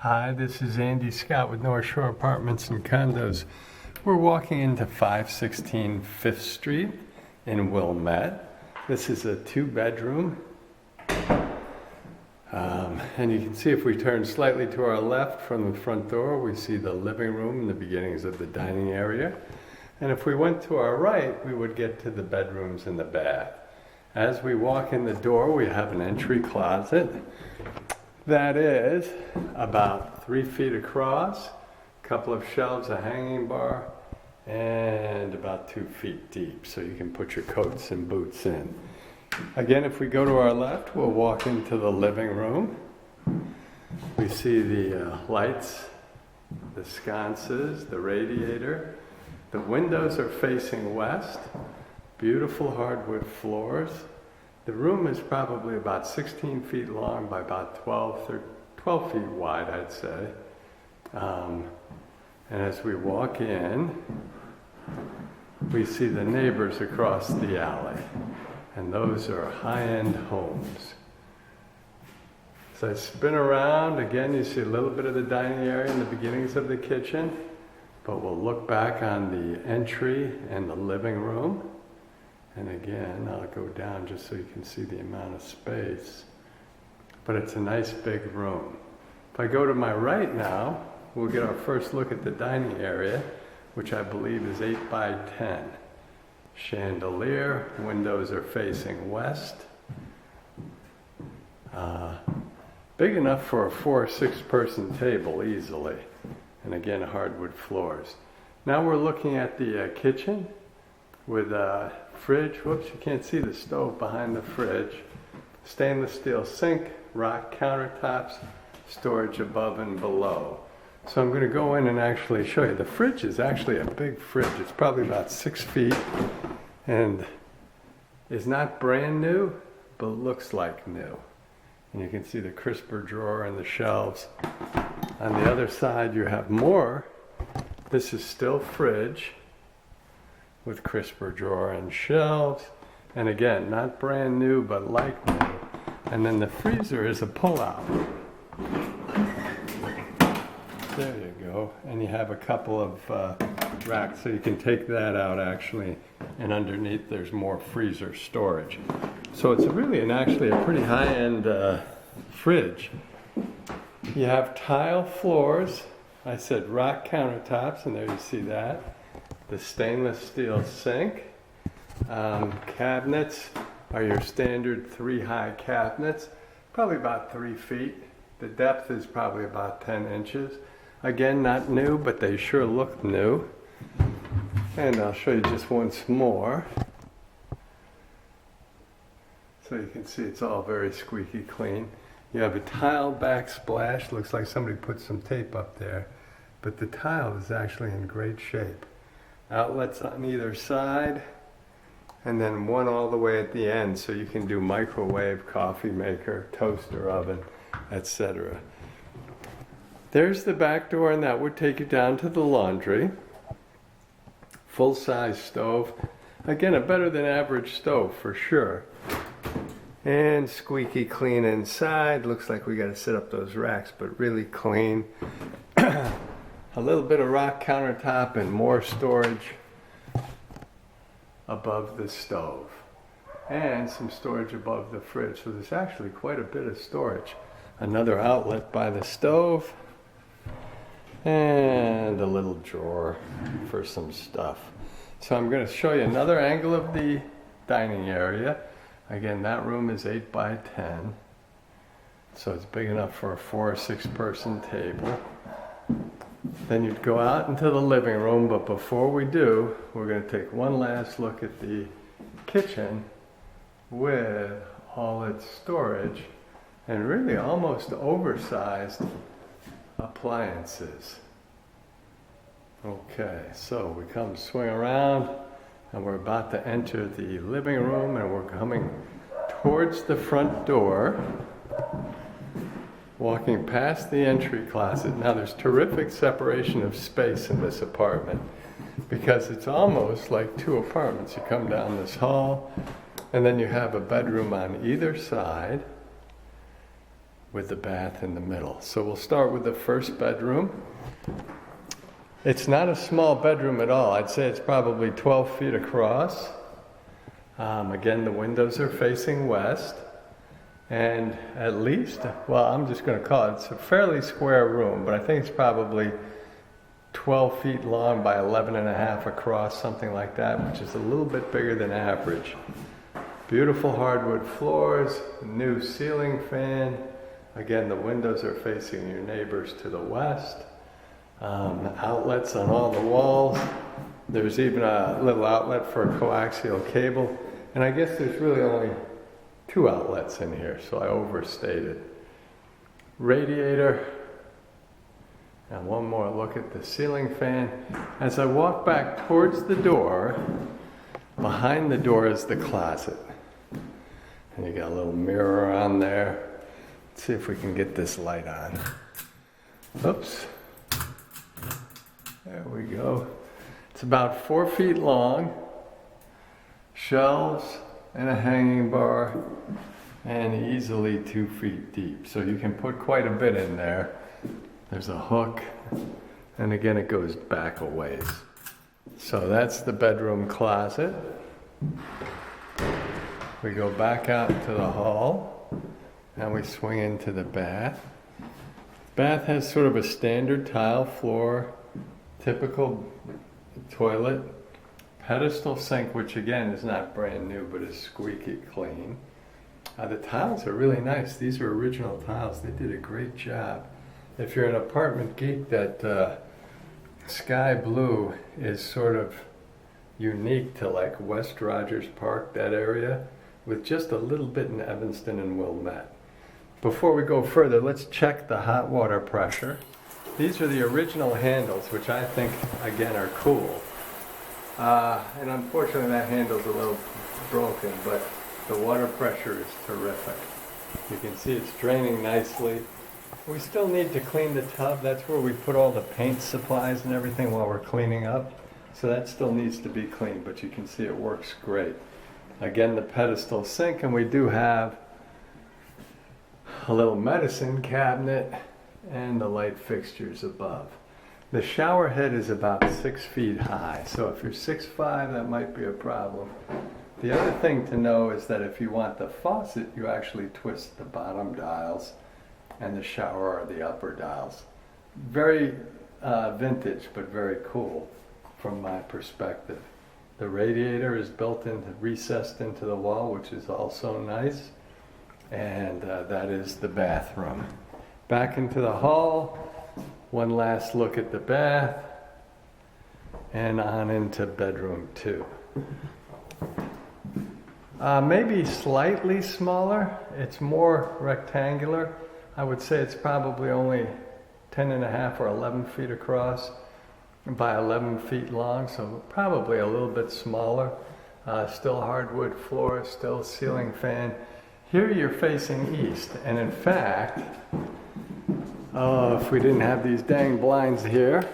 Hi, this is Andy Scott with North Shore Apartments and Condos. We're walking into 516 5th Street in Wilmette. This is a 2-bedroom. And you can see if we turn slightly to our left from the front door, we see the living room and the beginnings of the dining area. And if we went to our right, we would get to the bedrooms and the bath. As we walk in the door, we have an entry closet that is about 3 feet across, a couple of shelves, a hanging bar, and about 2 feet deep, so you can put your coats and boots in. Again, if we go to our left, we'll walk into the living room. We see the lights, the sconces, the radiator. The windows are facing west, beautiful hardwood floors. The room is probably about 16 feet long by about 12 feet wide, I'd say. And as we walk in, we see the neighbors across the alley. And those are high-end homes. So I spin around, again you see a little bit of the dining area and the beginnings of the kitchen, but we'll look back on the entry and the living room. And again, I'll go down just so you can see the amount of space. But it's a nice big room. If I go to my right now, we'll get our first look at the dining area, which I believe is 8 by 10. Chandelier, windows are facing west. Big enough for a 4 or 6 person table easily. And again, hardwood floors. Now we're looking at the kitchen with a fridge. Whoops, you can't see the stove behind the fridge. Stainless steel sink, rock countertops, storage above and below. So I'm going to go in and actually show you. The fridge is actually a big fridge. It's probably about 6 feet and is not brand new, but looks like new. And you can see the crisper drawer and the shelves. On the other side you have more. This is still fridge with crisper drawer and shelves. And again, not brand new, but like new. And then the freezer is a pull-out. There you go. And you have a couple of racks, so you can take that out actually. And underneath there's more freezer storage. So it's really actually a pretty high-end fridge. You have tile floors. I said rock countertops, and there you see that. The stainless steel sink. Cabinets are your standard 3 high cabinets, probably about 3 feet. The depth is probably about 10 inches. Again, not new, but they sure look new. And I'll show you just once more. So you can see it's all very squeaky clean. You have a tile backsplash. Looks like somebody put some tape up there. But the tile is actually in great shape. Outlets on either side. And then one all the way at the end, so you can do microwave, coffee maker, toaster oven, etc. There's the back door, and that would take you down to the laundry. Full-size stove. Again, a better than average stove for sure. And squeaky clean inside. Looks like we got to set up those racks, but really clean. A little bit of rock countertop and more storage above the stove. And some storage above the fridge. So there's actually quite a bit of storage. Another outlet by the stove. And a little drawer for some stuff. So I'm going to show you another angle of the dining area. Again, that room is 8 by 10. So it's big enough for a 4 or 6 person table. Then you'd go out into the living room, but before we do, we're going to take one last look at the kitchen with all its storage and really almost oversized appliances. Okay, so we come swing around and we're about to enter the living room, and we're coming towards the front door, walking past the entry closet. Now there's terrific separation of space in this apartment because it's almost like 2 apartments. You come down this hall and then you have a bedroom on either side. with the bath in the middle. So we'll start with the first bedroom. It's not a small bedroom at all. I'd say it's probably 12 feet across. Again, the windows are facing west. And at least, well, I'm just going to call it, it's a fairly square room, but I think it's probably 12 feet long by 11 and a half across, something like that, which is a little bit bigger than average. Beautiful hardwood floors, new ceiling fan. Again, the windows are facing your neighbors to the west. Outlets on all the walls. There's even a little outlet for a coaxial cable. And I guess there's really only 2 outlets in here, so I overstated. Radiator. And one more look at the ceiling fan. As I walk back towards the door, behind the door is the closet. And you got a little mirror on there. Let's see if we can get this light on. Oops. There we go. It's about 4 feet long. Shelves and a hanging bar, and easily 2 feet deep. So you can put quite a bit in there. There's a hook, and again it goes back a ways. So that's the bedroom closet. We go back out to the hall, and we swing into the bath. Bath has sort of a standard tile floor, typical toilet, pedestal sink, which again is not brand new, but is squeaky clean. The tiles are really nice. These are original tiles. They did a great job. If you're an apartment geek, that sky blue is sort of unique to like West Rogers Park, that area, with just a little bit in Evanston and Wilmette. Before we go further, let's check the hot water pressure. These are the original handles, which I think, again, are cool. And unfortunately that handle's a little broken, but the water pressure is terrific. You can see it's draining nicely. We still need to clean the tub. That's where we put all the paint supplies and everything while we're cleaning up. So that still needs to be cleaned, but you can see it works great. Again, the pedestal sink, and we do have a little medicine cabinet and the light fixtures above. The shower head is about 6 feet high, so if you're 6'5", that might be a problem. The other thing to know is that if you want the faucet, you actually twist the bottom dials, and the shower are the upper dials. Very vintage, but very cool from my perspective. The radiator is recessed into the wall, which is also nice, and that is the bathroom. Back into the hall. One last look at the bath, and on into bedroom 2. Maybe slightly smaller. It's more rectangular. I would say it's probably only 10 and a half or 11 feet across by 11 feet long, so probably a little bit smaller. Still hardwood floor, still ceiling fan. Here you're facing east, and in fact, if we didn't have these dang blinds here,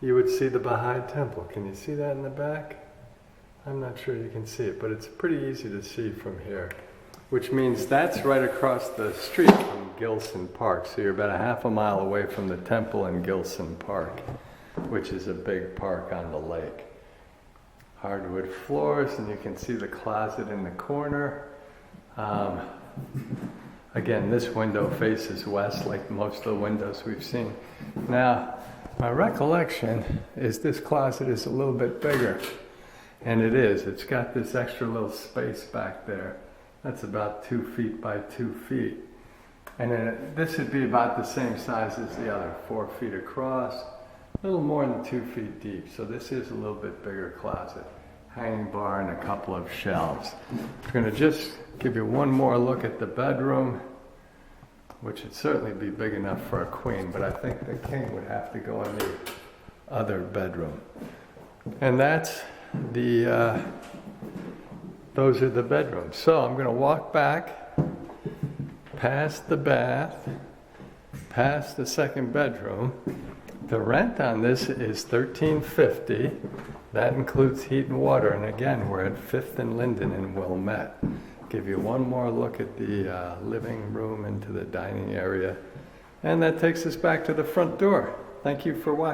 you would see the Baha'i Temple. Can you see that in the back? I'm not sure you can see it, but it's pretty easy to see from here. Which means that's right across the street from Gilson Park. So you're about a half a mile away from the temple in Gilson Park, which is a big park on the lake. Hardwood floors, and you can see the closet in the corner. Again, this window faces west like most of the windows we've seen. Now, my recollection is this closet is a little bit bigger. And it is. It's got this extra little space back there. That's about 2 feet by 2 feet. And then this would be about the same size as the other, 4 feet across, a little more than 2 feet deep. So this is a little bit bigger closet. Hanging bar and a couple of shelves. I'm going to just give you one more look at the bedroom, which would certainly be big enough for a queen, but I think the king would have to go in the other bedroom. And that's those are the bedrooms. So I'm going to walk back past the bath, past the second bedroom. The rent on this is $13.50. That includes heat and water. And again, we're at 5th and Linden in Wilmette. Give you one more look at the living room into the dining area. And that takes us back to the front door. Thank you for watching.